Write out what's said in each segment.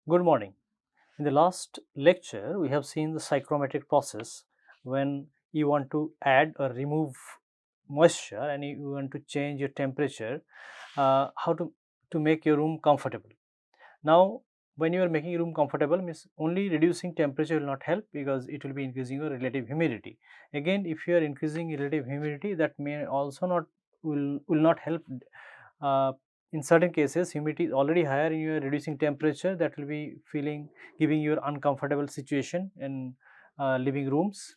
Good morning. In the last lecture, we have seen the psychrometric process when you want to add or remove moisture and you want to change your temperature, how to make your room comfortable. Now, when you are making your room comfortable, means only reducing temperature will not help because it will be increasing your relative humidity. Again, if you are increasing relative humidity, that may also not will not help. uh, in certain cases humidity is already higher and you are reducing temperature, that will be giving you an uncomfortable situation in living rooms.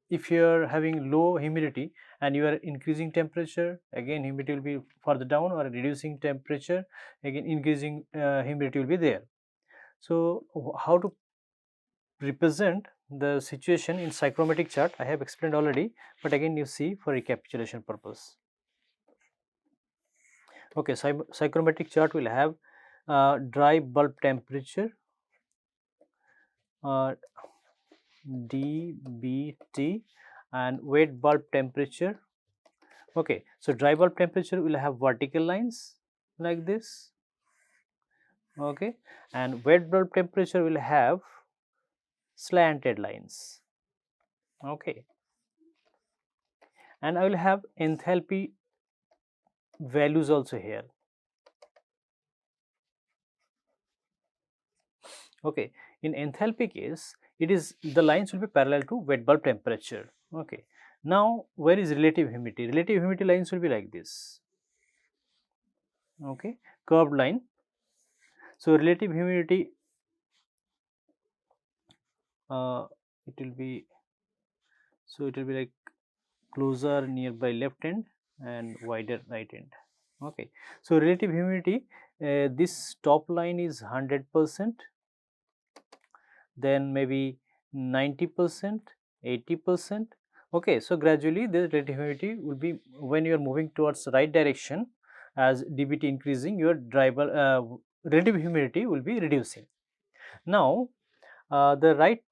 If you are having low humidity and you are increasing temperature, again humidity will be further down, or reducing temperature, again increasing humidity will be there. So how to represent the situation in psychrometric chart I have explained already, but again you see for recapitulation purpose. Okay, psychrometric chart will have dry bulb temperature, uh, dBT, and wet bulb temperature. Okay, so dry bulb temperature will have vertical lines like this. Okay, and wet bulb temperature will have slanted lines. Okay, and I will have enthalpy values also here. Okay, in enthalpy case, it is the lines will be parallel to wet bulb temperature. Okay, now where is relative humidity? Relative humidity lines will be like this. Okay, curved line. So relative humidity, it will be, so it will be like closer nearby left end and wider right end. Okay, so relative humidity, this top line is 100%, then maybe 90%, 80%. Okay, so gradually the relative humidity will be, when you are moving towards the right direction, as dBT increasing, your relative humidity will be reducing. Now the right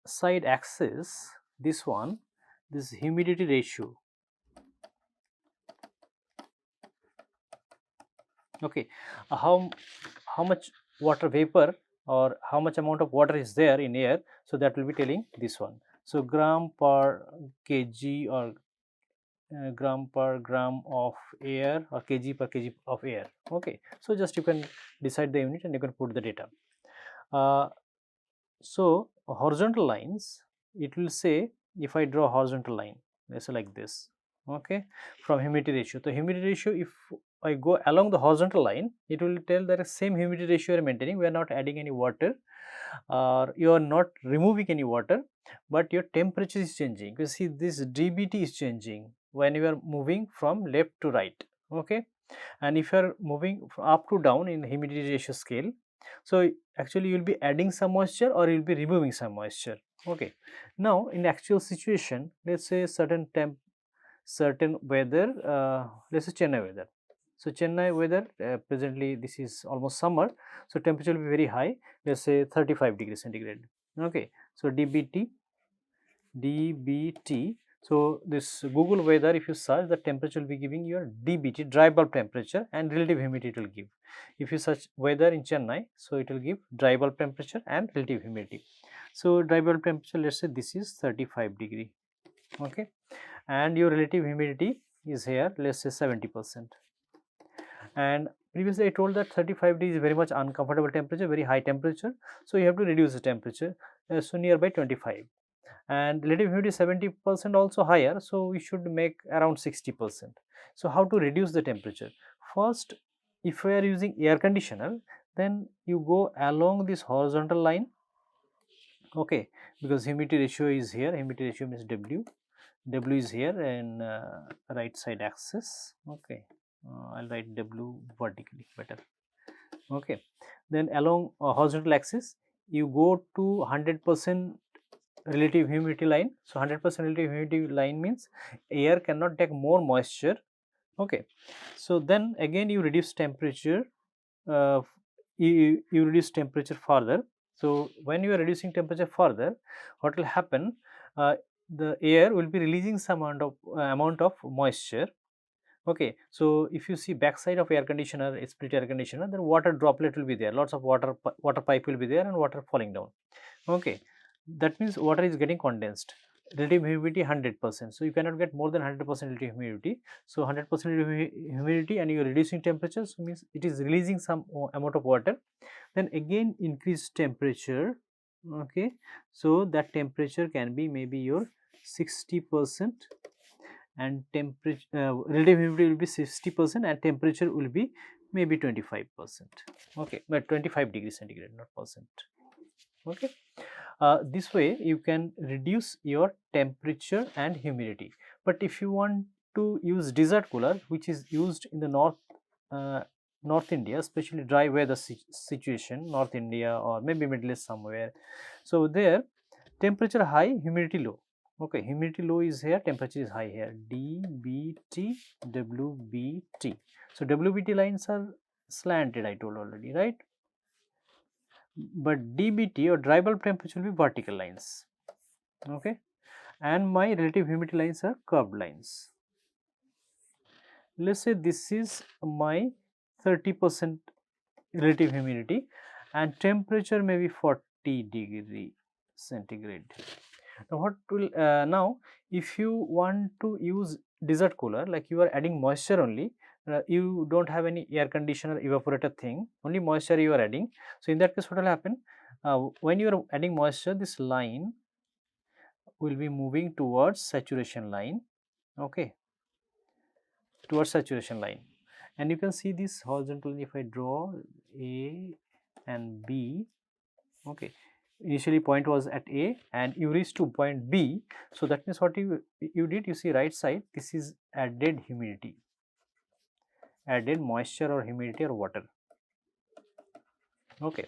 side axis, this one, this humidity ratio. Okay, how much water vapor or how much amount of water is there in air, so that will be telling this one. So gram per kg, or gram per gram of air, or kg per kg of air. Okay, so just you can decide the unit and you can put the data. uh, so horizontal lines, it will say, if I draw horizontal line, let's say like this. Okay, from humidity ratio, the humidity ratio, if I go along the horizontal line, it will tell that the same humidity ratio you are maintaining, we are not adding any water, or you are not removing any water, but your temperature is changing. You see this dBT is changing when you are moving from left to right. Okay, and if you are moving up to down in humidity ratio scale, so actually you will be adding some moisture or you will be removing some moisture. Okay, now in actual situation, let's say certain weather, let's say Chennai weather. So Chennai weather, presently this is almost summer, so temperature will be very high, let's say 35 degrees centigrade. Okay, so dBT. So this Google weather, if you search, the temperature will be giving your dBT, dry bulb temperature, and relative humidity it will give. If you search weather in Chennai, so it will give dry bulb temperature and relative humidity. So dry bulb temperature, let's say this is 35 degree. Okay, and your relative humidity is here, let's say 70%. And previously I told that 35 degrees is very much uncomfortable temperature, very high temperature, so you have to reduce the temperature, so nearby 25. And relative humidity 70% also higher, so we should make around 60%. So how to reduce the temperature? First, if we are using air conditioner, then you go along this horizontal line. Okay, because humidity ratio is here, humidity ratio means W is here, and right side axis. Okay, I'll write W vertically better. Okay, then along horizontal axis, you go to 100% relative humidity line. So 100% relative humidity line means air cannot take more moisture. Okay, so then again you reduce temperature, uh, you reduce temperature further. So when you are reducing temperature further, what will happen, uh, the air will be releasing some amount of moisture. Okay, so if you see backside of air conditioner, a split air conditioner, then water droplet will be there, lots of water pipe will be there and water falling down. Okay, that means water is getting condensed. Relative humidity 100%, so you cannot get more than 100% relative humidity. So 100% humidity and you are reducing temperature, so means it is releasing some amount of water. Then again increase temperature. Okay, so that temperature can be maybe your 60%, and temperature relative humidity will be 60% and temperature will be maybe 25%. Okay, but 25 degrees centigrade, not percent. Okay, this way you can reduce your temperature and humidity. But if you want to use desert cooler, which is used in the uh, North India, especially dry weather situation, North India or maybe Middle East somewhere, so there temperature high, humidity low. Okay, humidity low is here, temperature is high here, DBT, WBT. So WBT lines are slanted, I told already, right? But DBT or dry bulb temperature will be vertical lines. Okay, and my relative humidity lines are curved lines. Let's say this is my 30% relative humidity and temperature may be 40 degree centigrade. Now what will now if you want to use desert cooler, like you are adding moisture only, you don't have any air conditioner evaporator thing, only moisture you are adding. So in that case what will happen, when you are adding moisture, this line will be moving towards saturation line. Okay, towards saturation line, and you can see this horizontally if I draw A and B. Okay, initially point was at A and you reached to point B. So that means what you did, you see right side, this is added humidity, added moisture or humidity or water. Okay,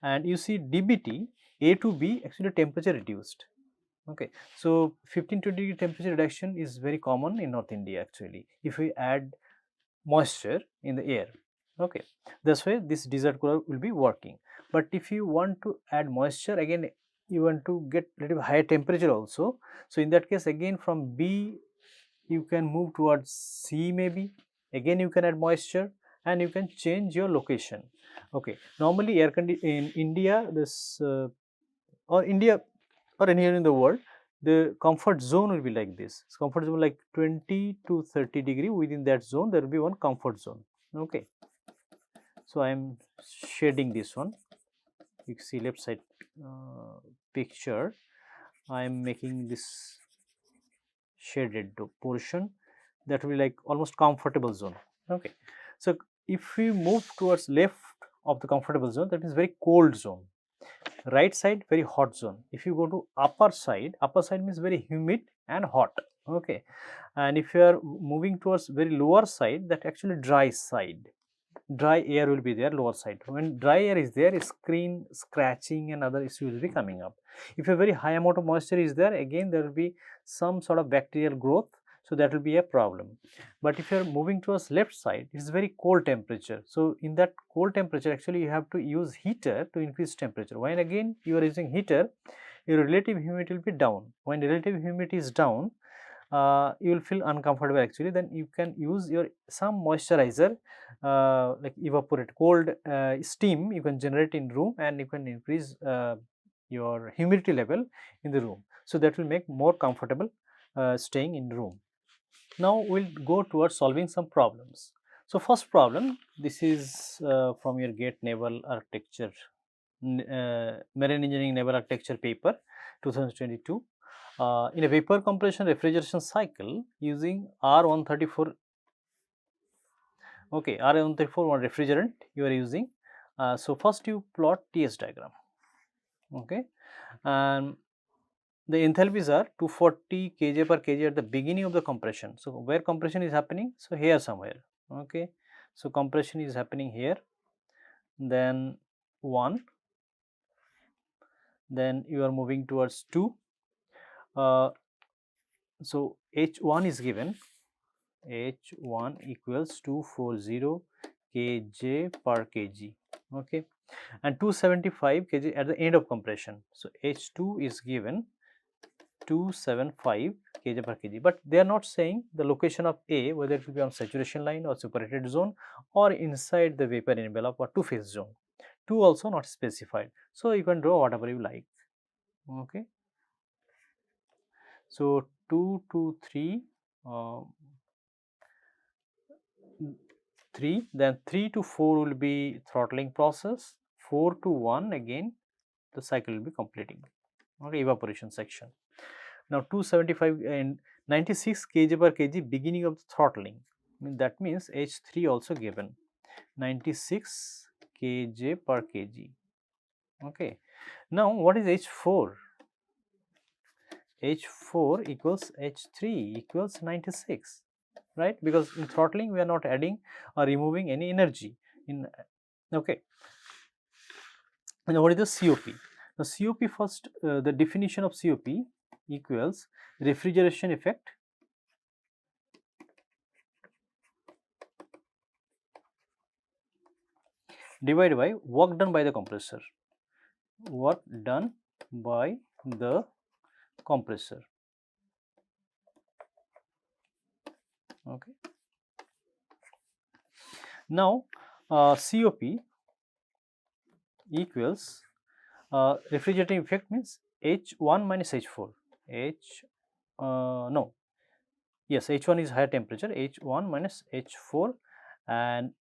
and you see DBT, A to B, actually temperature reduced. Okay, so 15-20 degree temperature reduction is very common in North India actually if we add moisture in the air. Okay, that's why this desert cooler will be working. But if you want to add moisture, again you want to get little higher temperature also, so in that case again from B you can move towards C maybe, again you can add moisture and you can change your location. Okay, normally in India, this or India or anywhere in the world, the comfort zone will be like this. Comfort zone like 20 to 30 degree, within that zone there will be one comfort zone. Okay, so I am shading this one. You can see left side picture, I am making this shaded portion, that will be like almost comfortable zone. Okay, so if we move towards left of the comfortable zone, that is very cold zone. Right side very hot zone. If you go to upper side means very humid and hot. Okay, and if you are moving towards very lower side, that actually dry side, dry air will be there lower side. When dry air is there, screen scratching and other issues will be coming up. If a very high amount of moisture is there, again there will be some sort of bacterial growth, so that will be a problem. But if you are moving towards left side, it is very cold temperature, so in that cold temperature actually you have to use heater to increase temperature. When again you are using heater, your relative humidity will be down. When relative humidity is down, you will feel uncomfortable actually. Then you can use your some moisturizer, like evaporate cold steam you can generate in room, and you can increase your humidity level in the room, so that will make more comfortable staying in room. Now we'll go towards solving some problems. So first problem, this is from your GATE naval architecture, marine engineering naval architecture paper 2022. In a vapor compression refrigeration cycle using R134, okay, R134 one refrigerant you are using. So first you plot TS diagram. Okay, and the enthalpies are 240 kJ per kg at the beginning of the compression. So where compression is happening? So here somewhere. Okay, so compression is happening here, then 1, then you are moving towards 2. So H1 is given, H1 equals 240 kJ per kg. Okay, and 275 kg at the end of compression. So H2 is given H275 kg per kg, but they are not saying the location of A, whether it will be on saturation line or separated zone or inside the vapor envelope or two-phase zone. 2 also not specified. So, you can draw whatever you like. Okay. So, 2 to 3, 3, then 3 to 4 will be throttling process, 4 to 1 again the cycle will be completing. Okay, evaporation section. Now 275 and 96 kg per kg beginning of the throttling, that means H3 also given 96 kg per kg. Okay. Now what is H4? H4 equals H3 equals 96, right? Because in throttling we are not adding or removing any energy in. Okay. And what is the COP? The COP first, the definition of COP equals refrigeration effect divided by work done by the compressor. Work done by the compressor. Okay. Now COP equals refrigerating effect means H1 minus H4. No, yes, H1 is higher temperature, H1 minus H4, and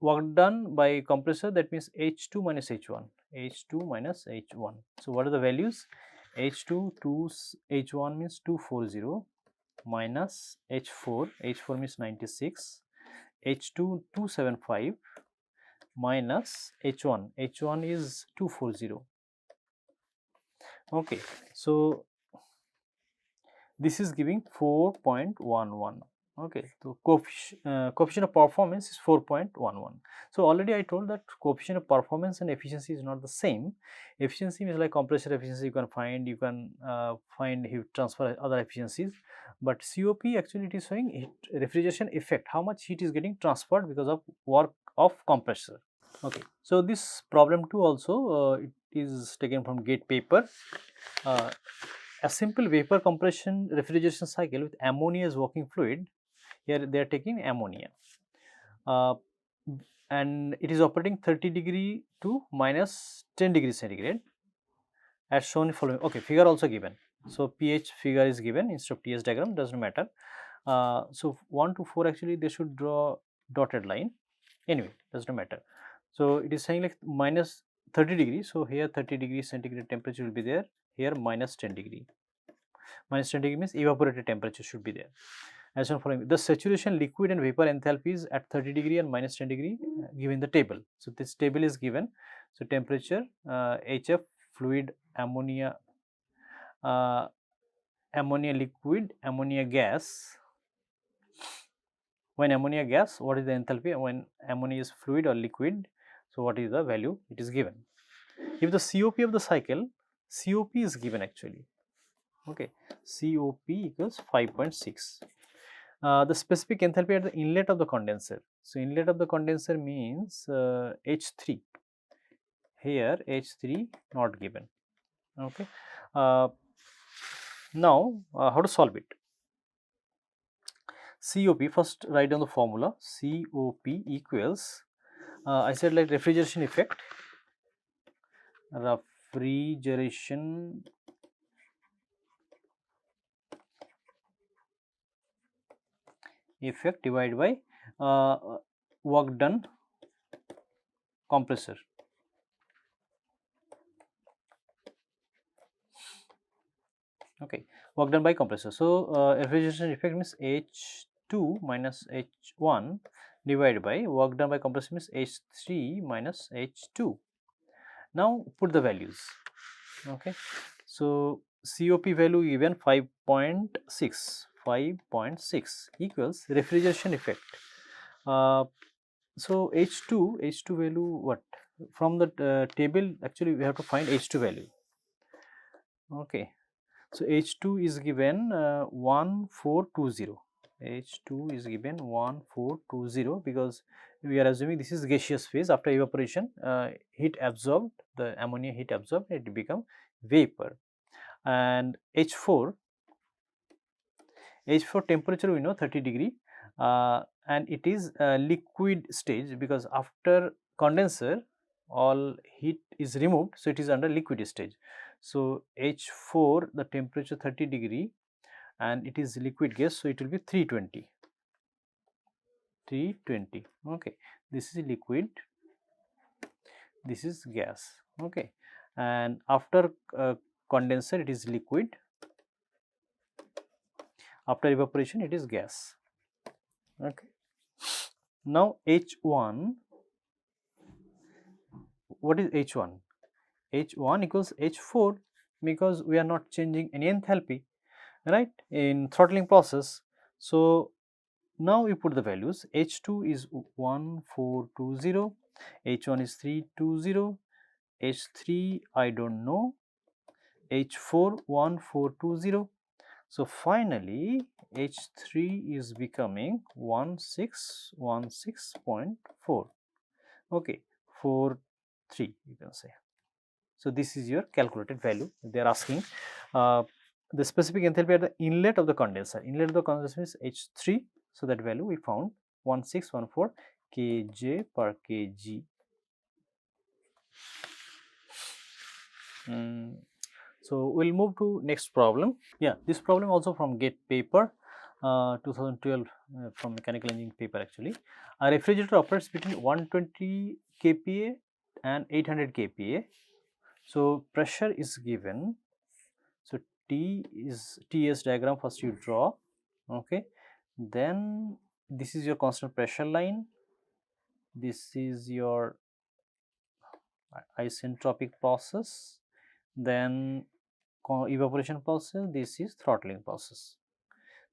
work done by compressor, that means H2 minus H1, H2 minus H1. So what are the values? H2 H1 means 240 minus H4, H4 means 96, H2 275 minus H1, H1 is 240. Okay, so this is giving 4.11. Okay, so coefficient of performance is 4.11. So already I told that coefficient of performance and efficiency is not the same. Efficiency means like compressor efficiency, you can find heat transfer, other efficiencies, but COP actually it is showing heat refrigeration effect, how much heat is getting transferred because of work of compressor. Okay, so this problem 2 also it is taken from GATE paper. A simple vapor compression refrigeration cycle with ammonia as working fluid. Here they are taking ammonia, and it is operating 30 degree to minus 10 degrees centigrade as shown in following. Okay, figure also given. So pH figure is given instead of TS diagram, does not matter. So 1 to 4 actually they should draw dotted line. Anyway, does not matter. So it is saying like minus 30 degrees. So here 30 degrees centigrade temperature will be there. Here minus 10 degree. Minus 10 degree means evaporated temperature should be there. As shown following, the saturation liquid and vapor enthalpies at 30 degree and minus 10 degree given the table. So this table is given. So temperature, HF, fluid, ammonia, ammonia liquid, ammonia gas. When ammonia gas, what is the enthalpy? When ammonia is fluid or liquid, so what is the value? It is given. If the COP of the cycle, COP is given actually. Okay, COP equals 5.6. The specific enthalpy at the inlet of the condenser. So inlet of the condenser means H3. Here H3 not given. Okay. Now how to solve it? COP, first write down the formula. COP equals I said like refrigeration effect. Refrigeration effect divided by work done compressor. Okay, work done by compressor. So refrigeration effect means H2 minus H1 divided by work done by compressor means H3 minus H2. Now put the values. Okay, so COP value given 5.6. 5.6 equals refrigeration effect. So H2 value what? From the table actually we have to find H2 value. Okay, so H2 is given 1420. H2 is given 1420 because we are assuming this is gaseous phase. After evaporation, heat absorbed, the ammonia heat absorbed, it become vapor. And H4 H4 temperature we know 30 degree, and it is a liquid stage, because after condenser all heat is removed, so it is under liquid stage. So H4, the temperature 30 degree and it is liquid gas, so it will be 320. Okay, this is liquid, this is gas. Okay, and after condenser it is liquid, after evaporation it is gas. Okay, now H1, what is H1? H1 equals H4, because we are not changing any enthalpy, right, in throttling process. So now we put the values. H2 is 1420, H1 is 320, H3 I don't know, H4 1420. So finally H3 is becoming 1616.4. Okay, 43 you can say. So this is your calculated value. They are asking the specific enthalpy at the inlet of the condenser. Inlet of the condenser is H3. So that value we found 1614 kJ per kg. So we'll move to next problem. Yeah, this problem also from GATE paper 2012 from mechanical engineering paper actually. A refrigerator operates between 120 kPa and 800 kPa. So pressure is given. So T is TS diagram, first you draw. Okay, then this is your constant pressure line, this is your isentropic process, then evaporation process, this is throttling process.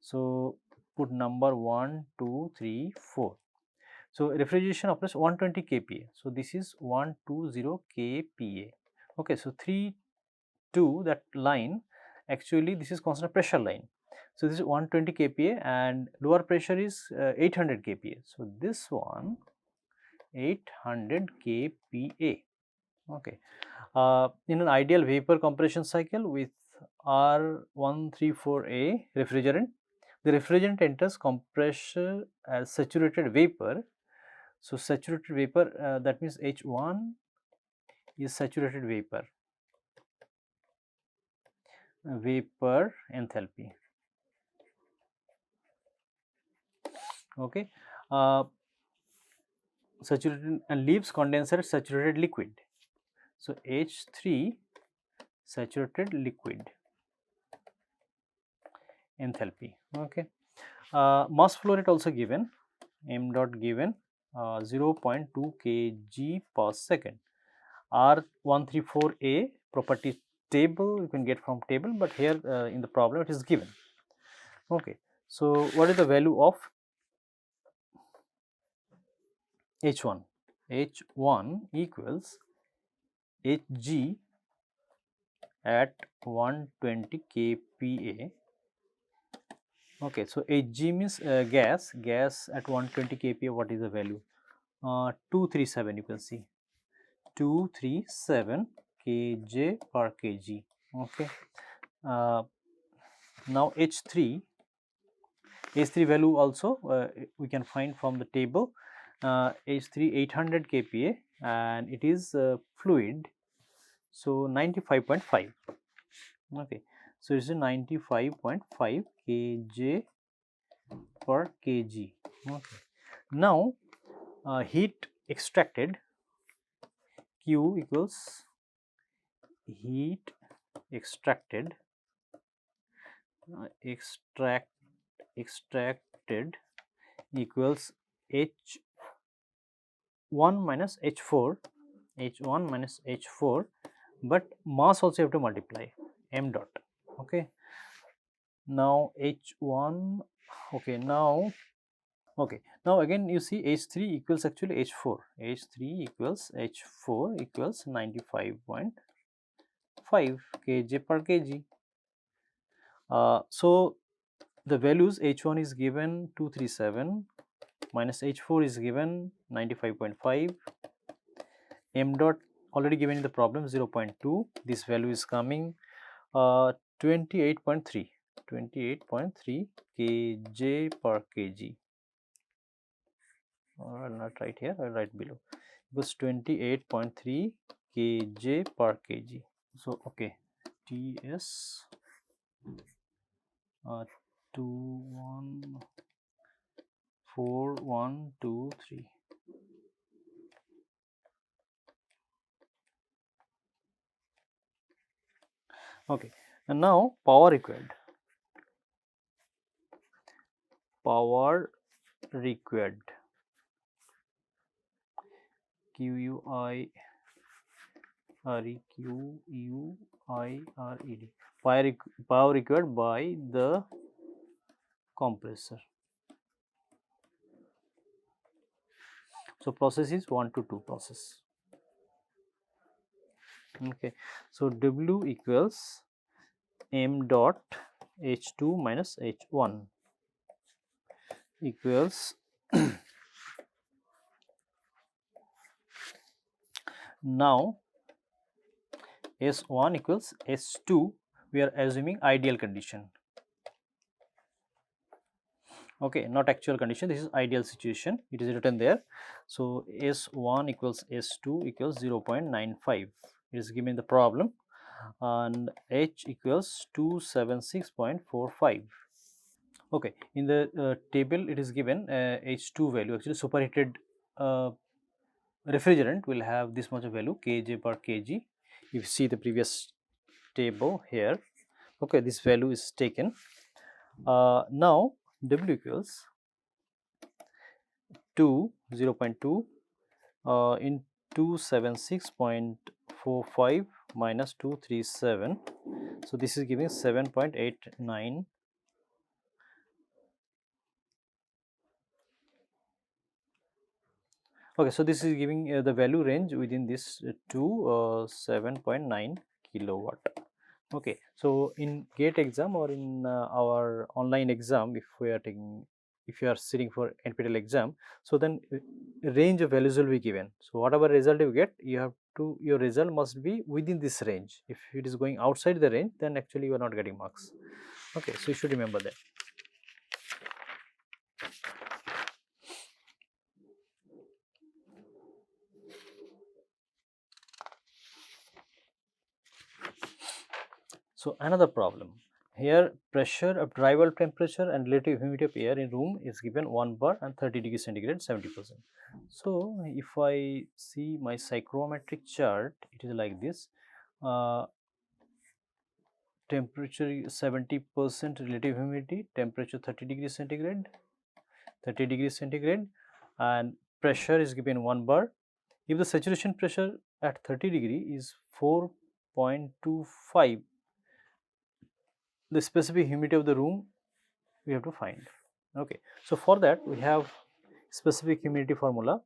So put number 1 2 3 4. So refrigeration operates 120 kPa, so this is 120 kPa. Okay, so 3 2, that line, actually this is constant pressure line. So this is 120 kPa and lower pressure is 800 kPa. So this one 800 kPa. Okay, in an ideal vapor compression cycle with R134A refrigerant, the refrigerant enters compressor as saturated vapor. So saturated vapor, that means H1 is saturated vapor enthalpy. Okay, saturated and leaves condenser saturated liquid. So H3 saturated liquid enthalpy. Okay, mass flow rate also given, m dot given 0.2 kg per second. R134A property table you can get from table, but here in the problem it is given. Okay, so what is the value of H1? H1 equals Hg at 120 kPa. Okay, so Hg means gas at 120 kPa. What is the value? 237, you can see 237 kJ per kg. Okay, now H3 value also we can find from the table. H3 800 kPa and it is fluid, so 95.5. Okay, so it's a 95.5 kJ per kg. Okay, now heat extracted, Q equals heat extracted extracted equals H1 minus H4, but mass also you have to multiply, m dot. Okay, now H1, okay, now again you see H3 equals actually H4, H3 equals H4 equals 95.5 kJ per kg. So the values H1 is given 237 minus H4 is given 95.5, m dot already given in the problem 0.2, this value is coming 28.3. 28.3 kJ per kg. Or I'll not write here, I'll write below. It was 28.3 kJ per kg. So okay, TS 214123. Okay, and now power required. Power required. QUIREQUIRED. Power required by the compressor. So process is 1 to 2 process. Okay, so W equals m dot H2 minus H1 equals now S1 equals S2. We are assuming ideal condition. Okay, not actual condition, this is ideal situation, it is written there. So S1 equals S2 equals 0.95, it is given the problem, and H equals 276.45. Okay, in the table it is given H2 value, actually superheated refrigerant will have this much of value, kJ per kg. If you see the previous table here, okay, this value is taken. Now W equals 0.2 in 276.45 minus 237, so this is giving 7.89. Okay, so this is giving the value range within this to 7.9 kilowatt. Okay, so in GATE exam or in our online exam, if we are taking, if you are sitting for NPTEL exam, so then range of values will be given. So whatever result you get, you have to, your result must be within this range. If it is going outside the range, then actually you are not getting marks. Okay, so you should remember that. So another problem. Here pressure of dry bulb temperature and relative humidity of air in room is given 1 bar and 30 degree centigrade 70%. So if I see my psychrometric chart, it is like this. Temperature 70%, relative humidity, temperature 30 degrees centigrade, 30 degrees centigrade, and pressure is given 1 bar. If the saturation pressure at 30 degree is 4.25, the specific humidity of the room we have to find. Okay, so for that we have specific humidity formula.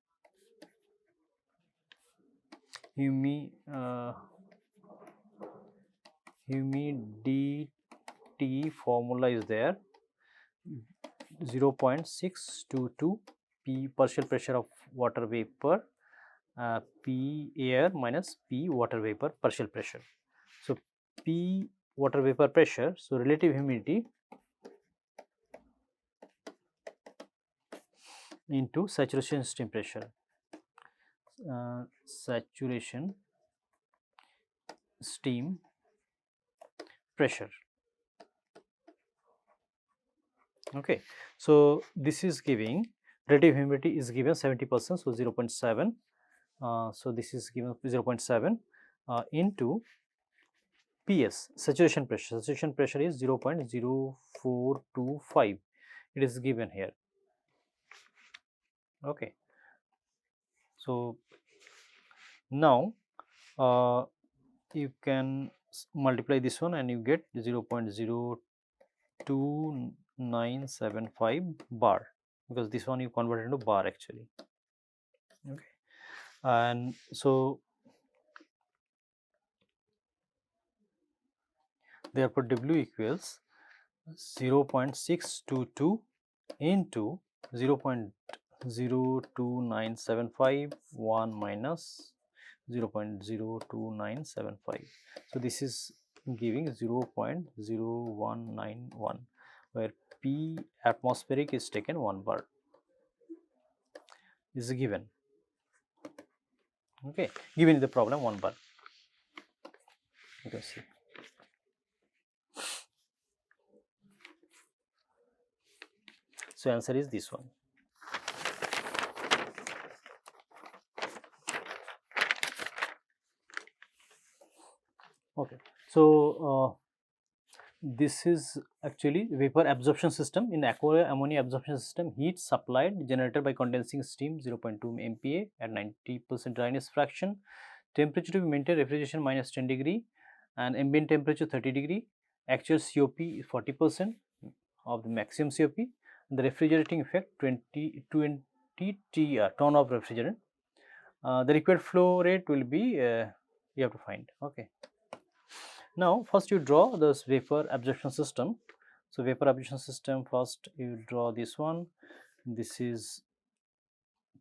Humidity formula is there, 0.622 P partial pressure of water vapor, P air minus P water vapor partial pressure. So P water vapor pressure, so relative humidity into saturation steam pressure, saturation steam pressure. Okay, so this is giving, relative humidity is given 70%, so 0.7, so this is given 0.7 into PS saturation pressure. Saturation pressure is 0.0425, it is given here. Okay, so now you can multiply this one and you get 0.02975 bar, because this one you convert into bar actually. Okay, and so therefore W equals 0.622 into 0.02975 1 minus 0.02975. So this is giving 0.0191, where P atmospheric is taken 1 bar. This is given. Okay, given in the problem 1 bar. You can see. So answer is this one. Okay, so this is actually vapor absorption system. In aqua ammonia absorption system, heat supplied generated by condensing steam 0.2 MPa at 90% dryness fraction. Temperature to be maintained refrigeration minus 10 degree and ambient temperature 30 degree. Actual COP 40% of the maximum COP. The refrigerating effect 20 TR ton of refrigerant. The required flow rate will be you have to find. Okay. Now first you draw this vapor absorption system. So vapor absorption system, first you draw this one. This is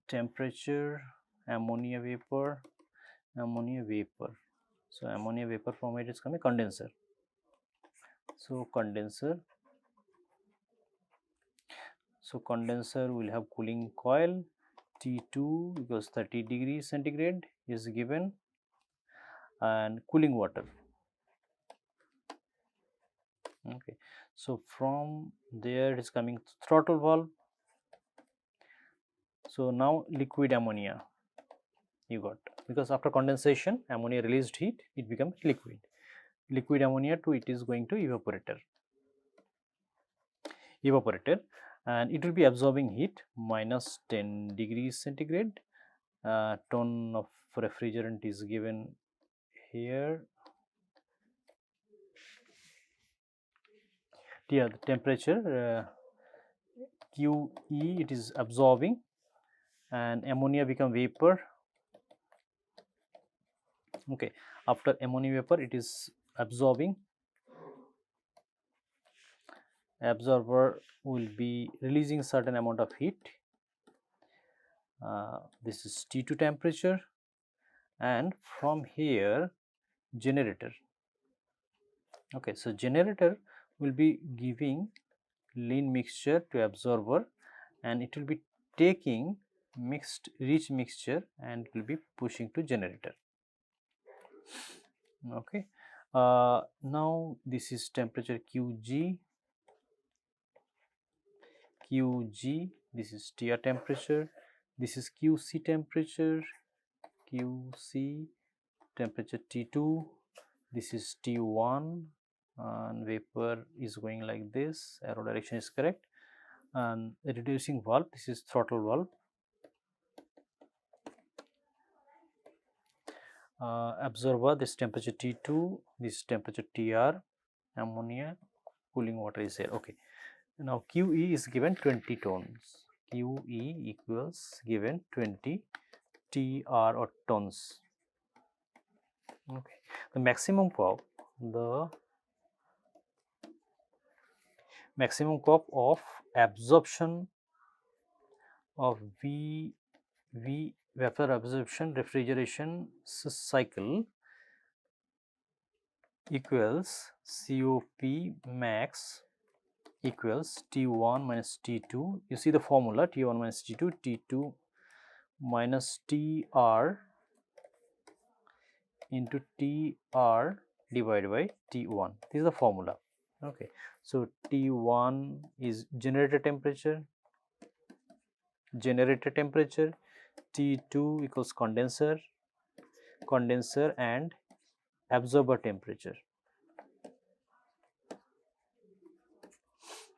temperature, ammonia vapor. So ammonia vapor from it is coming condenser. So condenser. So condenser will have cooling coil. T2 because 30 degrees centigrade is given, and cooling water. Okay, so from there it is coming throttle valve. So now liquid ammonia you got, because after condensation ammonia released heat, it becomes liquid ammonia to it is going to evaporator, and it will be absorbing heat minus 10 degrees centigrade. Ton of refrigerant is given here. Here the temperature QE it is absorbing, and ammonia become vapor. Okay, after ammonia vapor it is absorbing. Absorber will be releasing certain amount of heat. This is T2 temperature, and from here generator. Okay, so generator will be giving lean mixture to absorber, and it will be taking mixed rich mixture and will be pushing to generator. Okay, now this is temperature QG. This is TR temperature. This is QC temperature. QC temperature T2. This is T1, and vapor is going like this. Arrow direction is correct. And the reducing valve, this is throttle valve. Absorber, this temperature T2, this temperature TR, ammonia, cooling water is here. Okay, now QE is given 20 tons. QE equals given 20 TR or tons. Okay, the maximum curve of absorption of V vapor absorption refrigeration cycle equals COP max equals T1 minus T2. You see the formula, T1 minus T2, T2 minus TR into TR divided by T1. This is the formula. Okay, so T1 is generator temperature, T2 equals condenser and absorber temperature.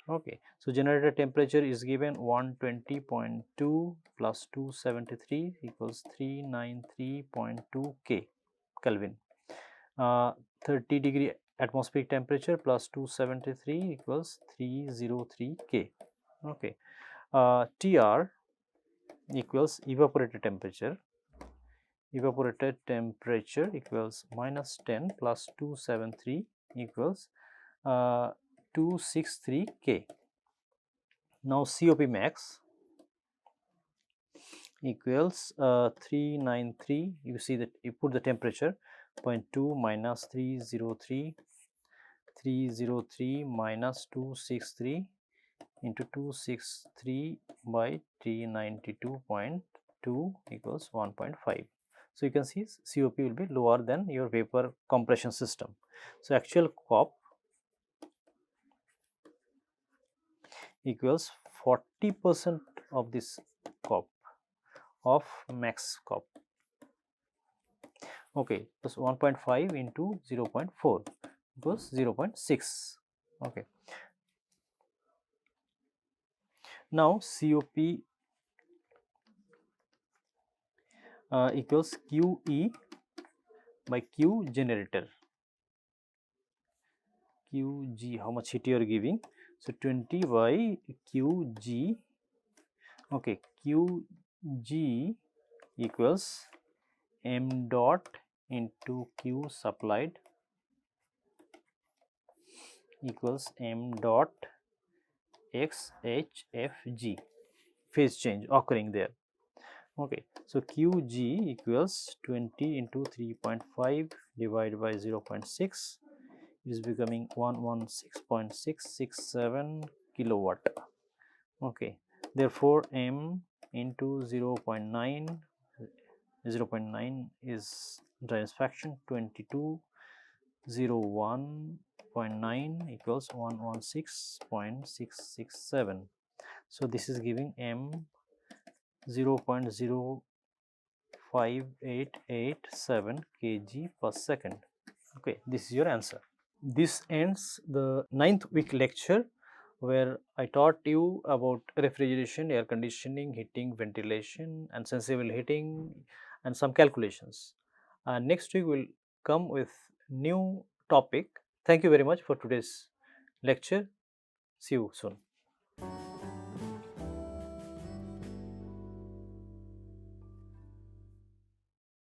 Okay, so generator temperature is given 120.2 plus 273 equals 393.2 K Kelvin. 30 degree atmospheric temperature plus 273 equals 303 K. Okay, TR equals evaporator temperature. Evaporator temperature equals minus 10 plus 273 equals 263 K. Now COP max equals 393. You see that you put the temperature 0.2 minus 303 303 minus 263 into 263 by 392.2 equals 1.5. So, you can see COP will be lower than your vapor compression system. So, actual COP equals 40% of this COP of max COP. Okay, plus 1.5 into 0.4 equals 0.6. Okay. Now, COP equals QE by Q generator. QG, how much heat you are giving? So, 20 by QG. Okay, QG equals m dot into Q supplied equals m dot XHFG, phase change occurring there. Okay, so QG equals 20 into 3.5 divided by 0.6, it is becoming 116.667 kilowatt. Okay, therefore m into 0.9 is Dreyer's fraction, 2201.9 equals 116.667. So, this is giving m 0.05887 kg per second. Okay, this is your answer. This ends the 9th week lecture, where I taught you about refrigeration, air conditioning, heating, ventilation and sensible heating and some calculations. Next week we will come with new topic. Thank you very much for today's lecture. See you soon.